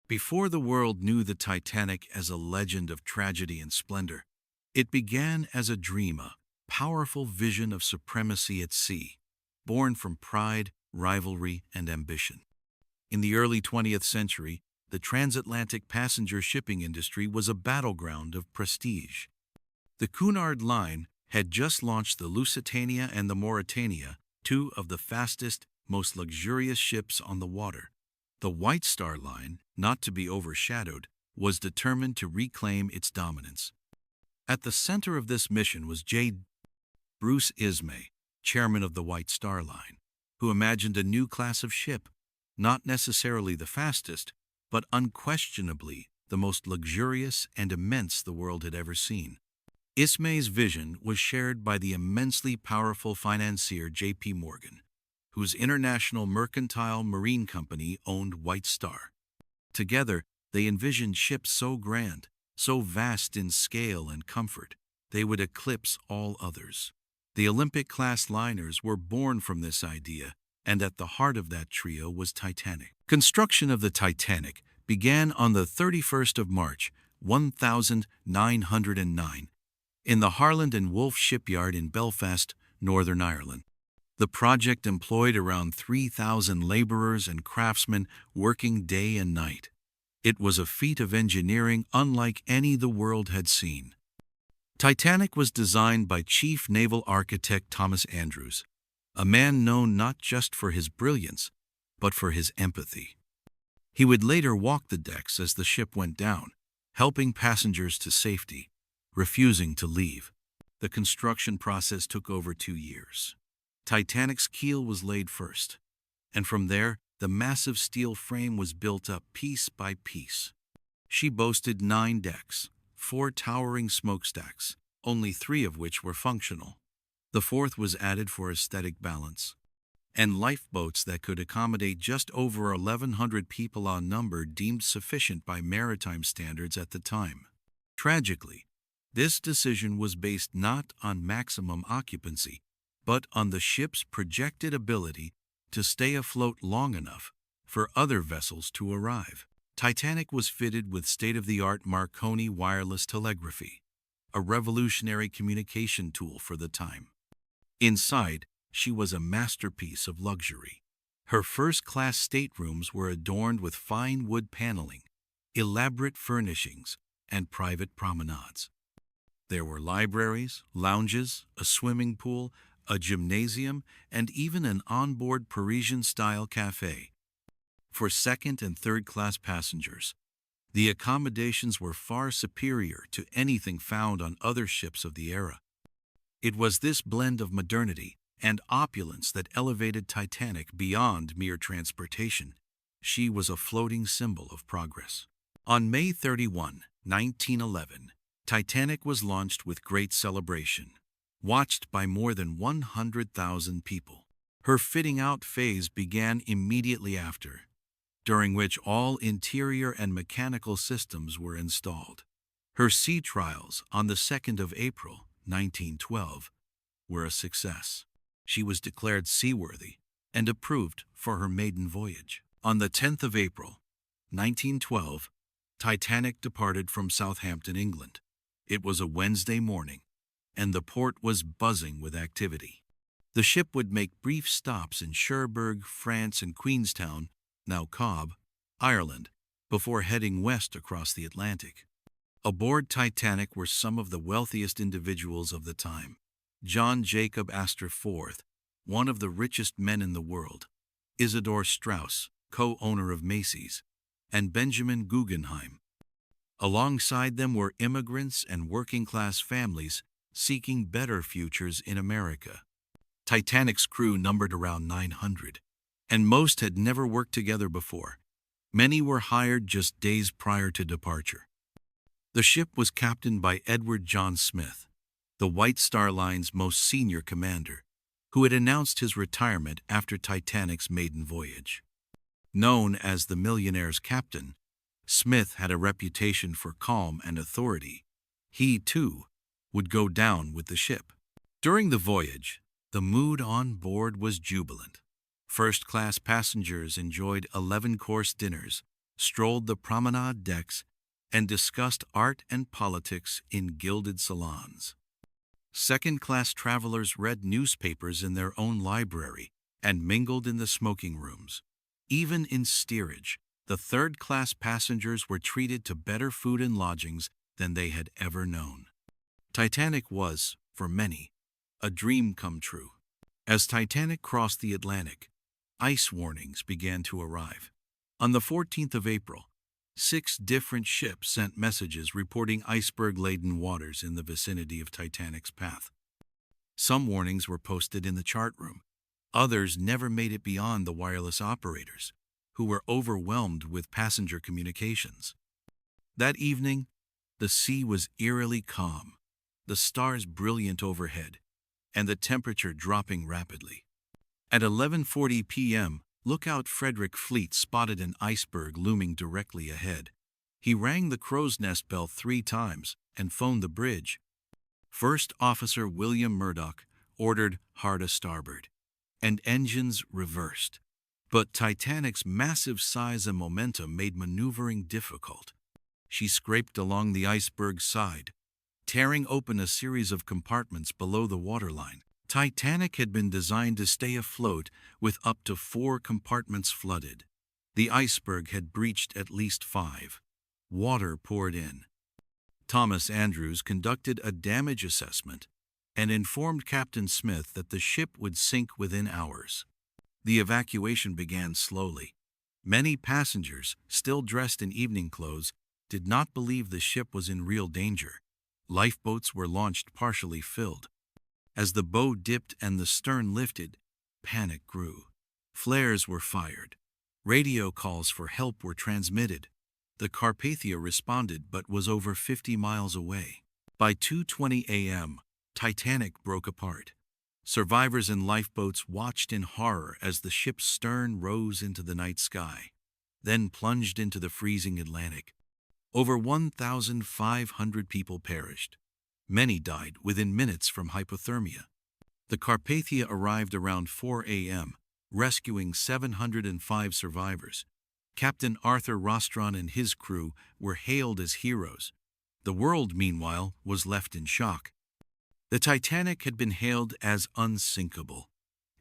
Before the world knew the Titanic as a legend of tragedy and splendor, it began as a dream, a powerful vision of supremacy at sea, born from pride, rivalry, and ambition. In the early 20th century, the transatlantic passenger shipping industry was a battleground of prestige. The Cunard Line had just launched the Lusitania and the Mauretania, two of the fastest, most luxurious ships on the water. The White Star Line, not to be overshadowed, was determined to reclaim its dominance. At the center of this mission was J. Bruce Ismay, chairman of the White Star Line, who imagined a new class of ship, not necessarily the fastest, but unquestionably the most luxurious and immense the world had ever seen. Ismay's vision was shared by the immensely powerful financier J.P. Morgan, whose International Mercantile Marine Company owned White Star. Together, they envisioned ships so grand, so vast in scale and comfort, they would eclipse all others. The Olympic-class liners were born from this idea, and at the heart of that trio was Titanic. Construction of the Titanic began on the 31st of March, 1909, in the Harland and Wolff shipyard in Belfast, Northern Ireland. The project employed around 3,000 laborers and craftsmen working day and night. It was a feat of engineering unlike any the world had seen. Titanic was designed by Chief Naval Architect Thomas Andrews, a man known not just for his brilliance, but for his empathy. He would later walk the decks as the ship went down, helping passengers to safety, refusing to leave. The construction process took over 2 years. Titanic's keel was laid first, and from there, the massive steel frame was built up piece by piece. She boasted 9 decks, 4 towering smokestacks, only 3 of which were functional. The 4th was added for aesthetic balance, and lifeboats that could accommodate just over 1,100 people on number deemed sufficient by maritime standards at the time. Tragically, this decision was based not on maximum occupancy, but on the ship's projected ability to stay afloat long enough for other vessels to arrive. Titanic was fitted with state-of-the-art Marconi wireless telegraphy, a revolutionary communication tool for the time. Inside, she was a masterpiece of luxury. Her first-class staterooms were adorned with fine wood paneling, elaborate furnishings, and private promenades. There were libraries, lounges, a swimming pool, a gymnasium, and even an onboard Parisian-style café. For second- and third-class passengers, the accommodations were far superior to anything found on other ships of the era. It was this blend of modernity and opulence that elevated Titanic beyond mere transportation. She was a floating symbol of progress. On May 31, 1911, Titanic was launched with great celebration, watched by more than 100,000 people. Her fitting-out phase began immediately after, during which all interior and mechanical systems were installed. Her sea trials on the 2nd of April, 1912, were a success. She was declared seaworthy and approved for her maiden voyage. On the 10th of April, 1912, Titanic departed from Southampton, England. It was a Wednesday morning, and the port was buzzing with activity. The ship would make brief stops in Cherbourg, France, and Queenstown, now Cobb, Ireland, before heading west across the Atlantic. Aboard Titanic were some of the wealthiest individuals of the time. John Jacob Astor IV, one of the richest men in the world, Isidor Straus, co-owner of Macy's, and Benjamin Guggenheim. Alongside them were immigrants and working-class families seeking better futures in America. Titanic's crew numbered around 900, and most had never worked together before. Many were hired just days prior to departure. The ship was captained by Edward John Smith, the White Star Line's most senior commander, who had announced his retirement after Titanic's maiden voyage. Known as the millionaire's captain, Smith had a reputation for calm and authority. He, too, would go down with the ship. During the voyage, the mood on board was jubilant. First-class passengers enjoyed 11-course dinners, strolled the promenade decks, and discussed art and politics in gilded salons. Second-class travelers read newspapers in their own library and mingled in the smoking rooms. Even in steerage, the third-class passengers were treated to better food and lodgings than they had ever known. Titanic was, for many, a dream come true. As Titanic crossed the Atlantic, ice warnings began to arrive. On the 14th of April, 6 different ships sent messages reporting iceberg-laden waters in the vicinity of Titanic's path. Some warnings were posted in the chart room. Others never made it beyond the wireless operators, who were overwhelmed with passenger communications. That evening, the sea was eerily calm, the stars brilliant overhead, and the temperature dropping rapidly. At 11:40 p.m., Lookout Frederick Fleet spotted an iceberg looming directly ahead. He rang the crow's nest bell 3 times and phoned the bridge. First Officer William Murdoch ordered hard a starboard, and engines reversed. But Titanic's massive size and momentum made maneuvering difficult. She scraped along the iceberg's side, tearing open a series of compartments below the waterline. Titanic had been designed to stay afloat with up to 4 compartments flooded. The iceberg had breached at least 5. Water poured in. Thomas Andrews conducted a damage assessment and informed Captain Smith that the ship would sink within hours. The evacuation began slowly. Many passengers, still dressed in evening clothes, did not believe the ship was in real danger. Lifeboats were launched partially filled. As the bow dipped and the stern lifted, panic grew. Flares were fired. Radio calls for help were transmitted. The Carpathia responded but was over 50 miles away. By 2:20 a.m., Titanic broke apart. Survivors in lifeboats watched in horror as the ship's stern rose into the night sky, then plunged into the freezing Atlantic. Over 1,500 people perished. Many died within minutes from hypothermia. The Carpathia arrived around 4 a.m., rescuing 705 survivors. Captain Arthur Rostron and his crew were hailed as heroes. The world, meanwhile, was left in shock. The Titanic had been hailed as unsinkable.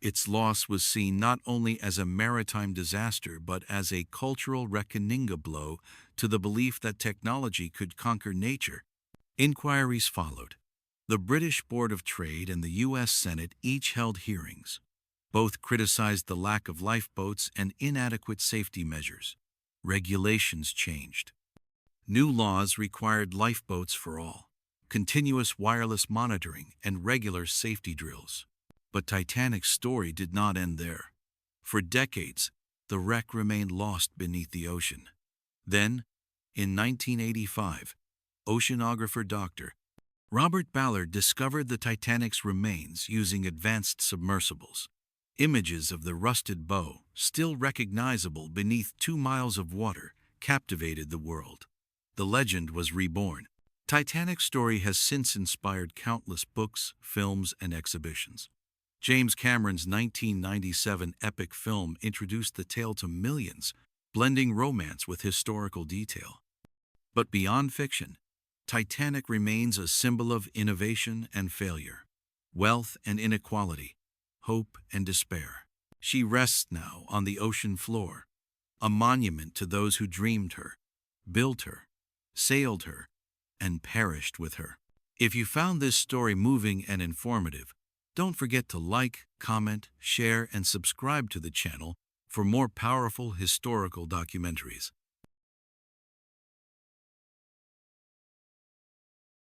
Its loss was seen not only as a maritime disaster but as a cultural reckoning blow to the belief that technology could conquer nature. Inquiries followed. The British Board of Trade and the U.S. Senate each held hearings. Both criticized the lack of lifeboats and inadequate safety measures. Regulations changed. New laws required lifeboats for all, continuous wireless monitoring, and regular safety drills. But Titanic's story did not end there. For decades, the wreck remained lost beneath the ocean. Then, in 1985, oceanographer Dr. Robert Ballard discovered the Titanic's remains using advanced submersibles. Images of the rusted bow, still recognizable beneath 2 miles of water, captivated the world. The legend was reborn. Titanic's story has since inspired countless books, films, and exhibitions. James Cameron's 1997 epic film introduced the tale to millions, blending romance with historical detail. But beyond fiction, Titanic remains a symbol of innovation and failure, wealth and inequality, hope and despair. She rests now on the ocean floor, a monument to those who dreamed her, built her, sailed her, and perished with her. If you found this story moving and informative, don't forget to like, comment, share, and subscribe to the channel for more powerful historical documentaries.